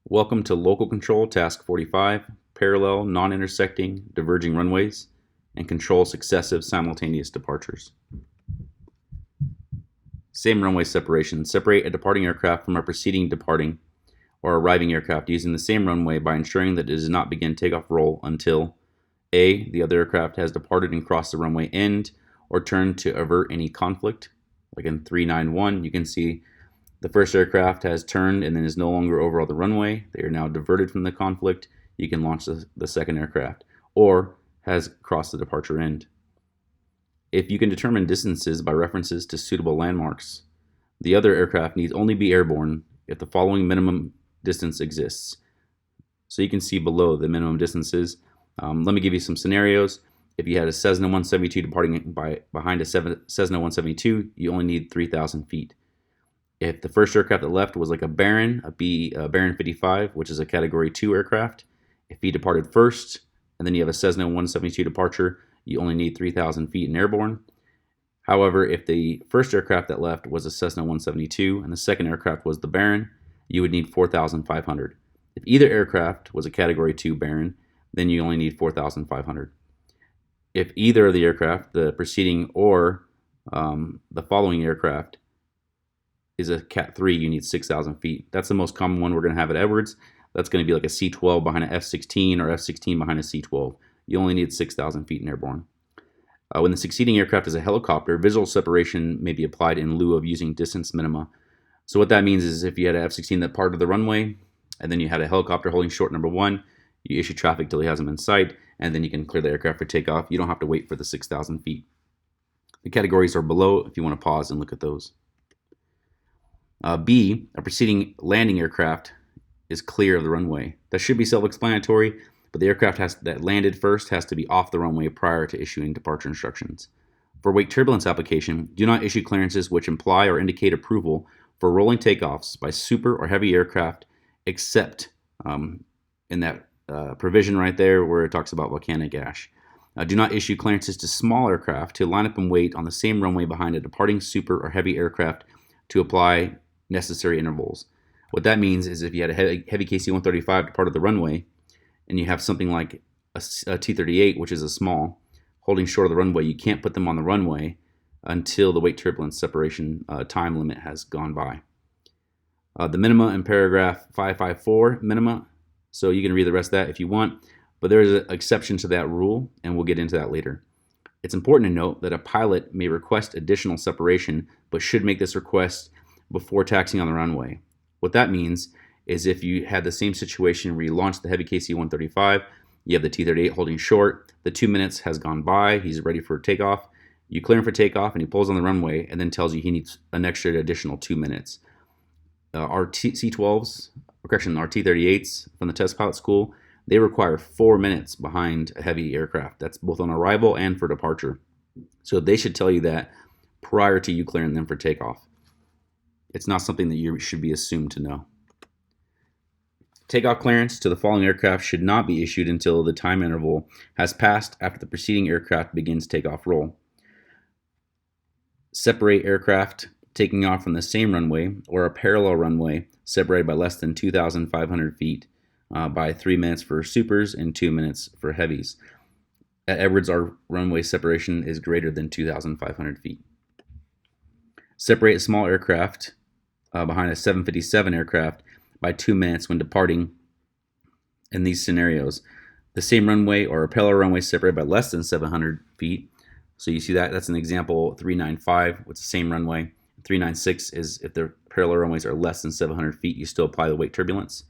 Welcome to Local Control Task 45, Parallel, Non-Intersecting, Diverging Runways, and Control Successive Simultaneous Departures. Same runway separation. Separate a departing aircraft from a preceding departing or arriving aircraft using the same runway by ensuring that it does not begin takeoff roll until A. The other aircraft has departed and crossed the runway end or turned to avert any conflict. Like in 391, you can see the first aircraft has turned and then is no longer over the runway. They are now diverted from the conflict. You can launch the second aircraft, or has crossed the departure end. If you can determine distances by references to suitable landmarks, the other aircraft needs only be airborne if the following minimum distance exists. So you can see below the minimum distances. Let me give you some scenarios. If you had a Cessna 172 departing behind a Cessna 172, you only need 3,000 feet. If the first aircraft that left was like a Baron, a Baron 55, which is a Category 2 aircraft, if he departed first, and then you have a Cessna 172 departure, you only need 3,000 feet in airborne. However, if the first aircraft that left was a Cessna 172, and the second aircraft was the Baron, you would need 4,500. If either aircraft was a Category 2 Baron, then you only need 4,500. If either of the aircraft, the preceding or the following aircraft, is a Cat 3, you need 6,000 feet. That's the most common one we're going to have at Edwards. That's going to be like a C-12 behind an F-16 or F-16 behind a C-12. You only need 6,000 feet in airborne. When the succeeding aircraft is a helicopter, visual separation may be applied in lieu of using distance minima. So what that means is if you had an F-16 that parted the runway, and then you had a helicopter holding short number 1, you issue traffic till he has them in sight, and then you can clear the aircraft for takeoff. You don't have to wait for the 6,000 feet. The categories are below if you want to pause and look at those. B, a preceding landing aircraft is clear of the runway. That should be self-explanatory, but the aircraft that landed first has to be off the runway prior to issuing departure instructions. For wake turbulence application, do not issue clearances which imply or indicate approval for rolling takeoffs by super or heavy aircraft, except in that provision right there where it talks about volcanic ash. Do not issue clearances to small aircraft to line up and wait on the same runway behind a departing super or heavy aircraft to apply necessary intervals. What that means is if you had a heavy KC-135 depart the runway, and you have something like a T-38, which is a small, holding short of the runway, you can't put them on the runway until the wake turbulence separation time limit has gone by. The minima in paragraph 554 minima, so you can read the rest of that if you want, but there is an exception to that rule, and we'll get into that later. It's important to note that a pilot may request additional separation, but should make this request before taxiing on the runway. What that means is if you had the same situation where you launched the heavy KC-135, you have the T-38 holding short, the 2 minutes has gone by, he's ready for takeoff, you clear him for takeoff, and he pulls on the runway and then tells you he needs an extra additional 2 minutes. Our C-12s, our T-38s from the test pilot school, they require 4 minutes behind a heavy aircraft. That's both on arrival and for departure. So they should tell you that prior to you clearing them for takeoff. It's not something that you should be assumed to know. Takeoff clearance to the following aircraft should not be issued until the time interval has passed after the preceding aircraft begins takeoff roll. Separate aircraft taking off from the same runway or a parallel runway separated by less than 2,500 feet by 3 minutes for supers and 2 minutes for heavies. At Edwards, our runway separation is greater than 2,500 feet. Separate a small aircraft behind a 757 aircraft by 2 minutes when departing in these scenarios. The same runway or a parallel runway separated by less than 700 feet. So you see that's an example 395 with the same runway. 396 is if the parallel runways are less than 700 feet, you still apply the wake turbulence.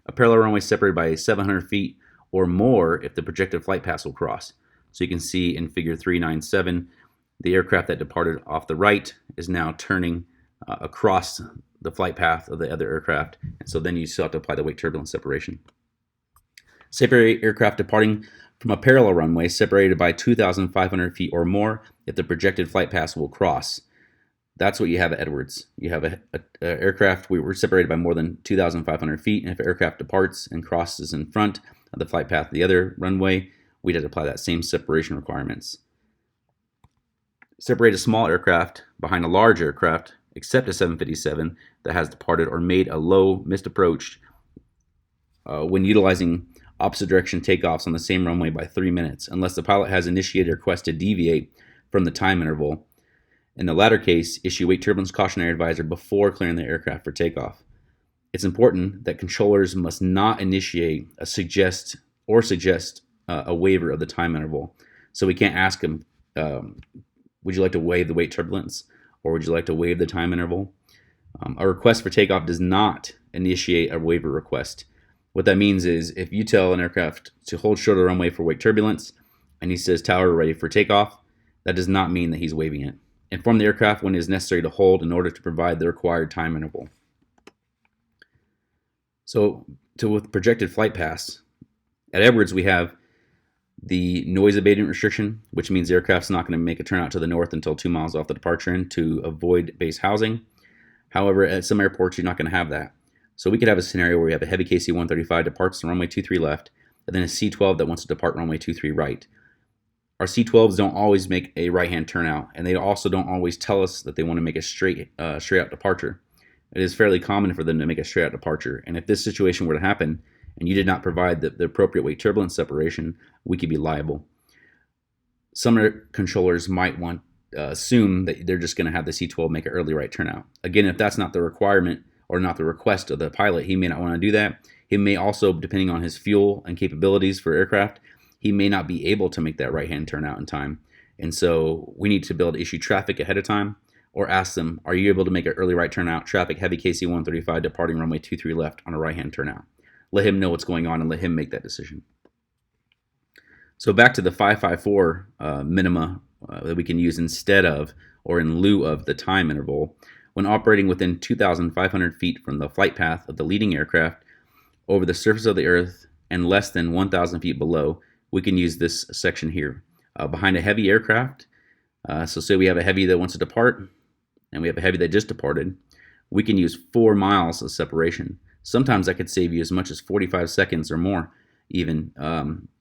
A parallel runway separated by 700 feet or more if the projected flight paths will cross. So you can see in figure 397, the aircraft that departed off the right is now turning across the flight path of the other aircraft, and so then you still have to apply the wake turbulence separation. Separate aircraft departing from a parallel runway separated by 2,500 feet or more if the projected flight paths will cross. That's what you have at Edwards. You have an aircraft, we were separated by more than 2,500 feet, and if an aircraft departs and crosses in front of the flight path of the other runway, we'd have to apply that same separation requirements. Separate a small aircraft behind a large aircraft, except a 757 that has departed or made a low missed approach when utilizing opposite direction takeoffs on the same runway by 3 minutes, unless the pilot has initiated a request to deviate from the time interval. In the latter case, issue wake turbulence cautionary advisor before clearing the aircraft for takeoff. It's important that controllers must not initiate suggest a waiver of the time interval. So we can't ask them, would you like to waive the wake turbulence, or would you like to waive the time interval? A request for takeoff does not initiate a waiver request. What that means is if you tell an aircraft to hold short of the runway for wake turbulence, and he says tower ready for takeoff, that does not mean that he's waiving it. Inform the aircraft when it is necessary to hold in order to provide the required time interval. So with projected flight paths, at Edwards we have the noise abatement restriction, which means the aircraft's not going to make a turnout to the north until 2 miles off the departure end to avoid base housing. However, at some airports, you're not going to have that. So we could have a scenario where we have a heavy KC-135 departs the runway 23 left, and then a C-12 that wants to depart runway 23 right. Our C-12s don't always make a right-hand turnout, and they also don't always tell us that they want to make a straight-out departure. It is fairly common for them to make a straight-out departure, and if this situation were to happen, and you did not provide the appropriate wake turbulence separation, we could be liable. Some air controllers might want assume that they're just going to have the C-12 make an early right turnout. Again, if that's not the requirement or not the request of the pilot, he may not want to do that. He may also, depending on his fuel and capabilities for aircraft, he may not be able to make that right-hand turnout in time. And so we need to be able to issue traffic ahead of time or ask them, are you able to make an early right turnout, traffic heavy KC-135 departing runway 23 left on a right-hand turnout? Let him know what's going on and let him make that decision. So back to the 554 minima that we can use instead of or in lieu of the time interval. When operating within 2,500 feet from the flight path of the leading aircraft over the surface of the Earth and less than 1,000 feet below, we can use this section here. Behind a heavy aircraft, so say we have a heavy that wants to depart and we have a heavy that just departed, we can use 4 miles of separation. Sometimes that could save you as much as 45 seconds or more even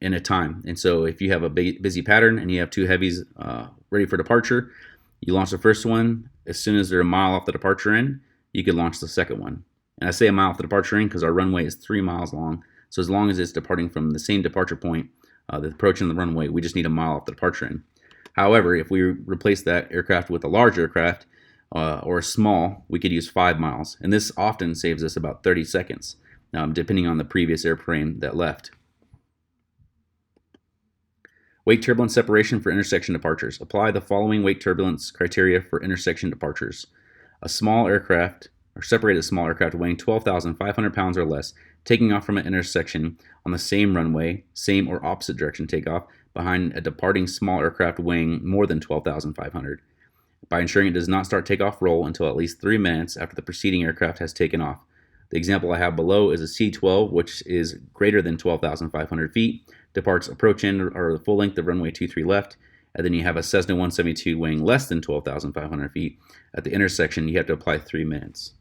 in a time. And so if you have a busy pattern and you have 2 heavies ready for departure, you launch the first one. As soon as they're a mile off the departure end, you could launch the second one. And I say a mile off the departure end because our runway is 3 miles long. So as long as it's departing from the same departure point, the approaching the runway, we just need a mile off the departure end. However, if we replace that aircraft with a large aircraft or a small, we could use 5 miles. And this often saves us about 30 seconds, depending on the previous airplane that left. Wake turbulence separation for intersection departures. Apply the following wake turbulence criteria for intersection departures. A small aircraft, or separate a small aircraft weighing 12,500 pounds or less, taking off from an intersection on the same runway, same or opposite direction takeoff, behind a departing small aircraft weighing more than 12,500, by ensuring it does not start takeoff roll until at least 3 minutes after the preceding aircraft has taken off. The example I have below is a C-12, which is greater than 12,500 feet, departs approach end or the full length of runway 23 left, and then you have a Cessna 172 weighing less than 12,500 feet. At the intersection, you have to apply 3 minutes.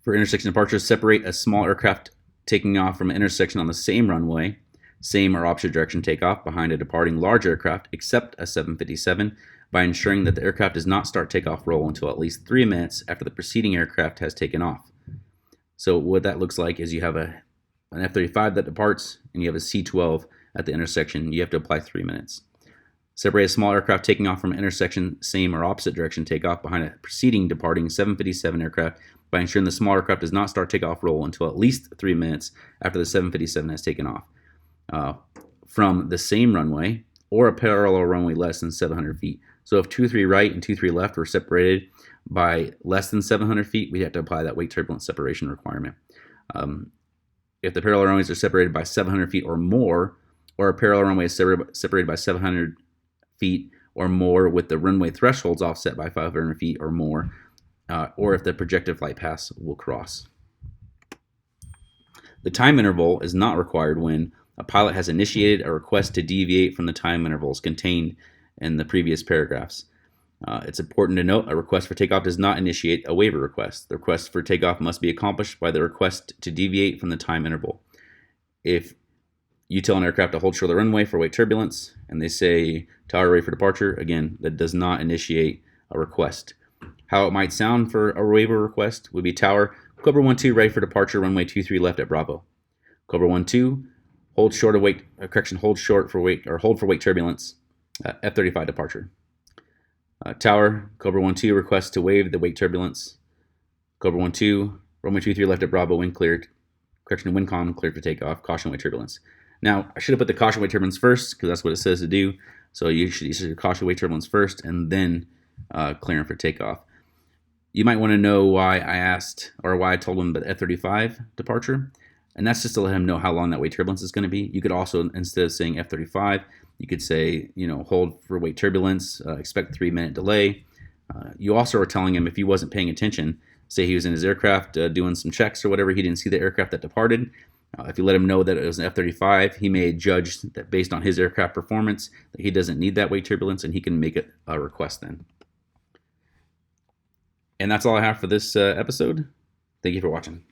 For intersection departures, separate a small aircraft taking off from an intersection on the same runway, same or opposite direction takeoff, behind a departing large aircraft except a 757, by ensuring that the aircraft does not start takeoff roll until at least 3 minutes after the preceding aircraft has taken off. So what that looks like is you have an F-35 that departs and you have a C-12 at the intersection. You have to apply 3 minutes. Separate a small aircraft taking off from an intersection, same or opposite direction takeoff, behind a preceding departing 757 aircraft, by ensuring the small aircraft does not start takeoff roll until at least 3 minutes after the 757 has taken off from the same runway or a parallel runway less than 700 feet. So if 23 right and 23 left were separated by less than 700 feet, we'd have to apply that wake turbulence separation requirement. If the parallel runways are separated by 700 feet or more, or a parallel runway is separated by 700 feet or more with the runway thresholds offset by 500 feet or more, or if the projected flight paths will cross. The time interval is not required when a pilot has initiated a request to deviate from the time intervals contained in the previous paragraphs. It's important to note a request for takeoff does not initiate a waiver request. The request for takeoff must be accomplished by the request to deviate from the time interval. If you tell an aircraft to hold short of the runway for wake turbulence and they say tower ready for departure, again, that does not initiate a request. How it might sound for a waiver request would be tower, Cobra 1-2, ready for departure, runway 23 left at Bravo. Cobra 1-2, hold short of weight, hold short for weight, or hold for weight turbulence, F-35 departure. Tower, Cobra 1-2, request to waive the weight turbulence. Cobra 1-2, runway 23 left at Bravo, wind cleared, wind calm, cleared for takeoff, caution weight turbulence. Now, I should have put the caution weight turbulence first, because that's what it says to do. So you should use caution weight turbulence first, and then clearing for takeoff. You might want to know why I asked, or why I told him about F-35 departure, and that's just to let him know how long that weight turbulence is going to be. You could also, instead of saying F-35, you could say, hold for weight turbulence, expect 3-minute delay. You also are telling him if he wasn't paying attention, say he was in his aircraft doing some checks or whatever, he didn't see the aircraft that departed. If you let him know that it was an F-35, he may judge that based on his aircraft performance that he doesn't need that weight turbulence, and he can make it a request then. And that's all I have for this episode. Thank you for watching.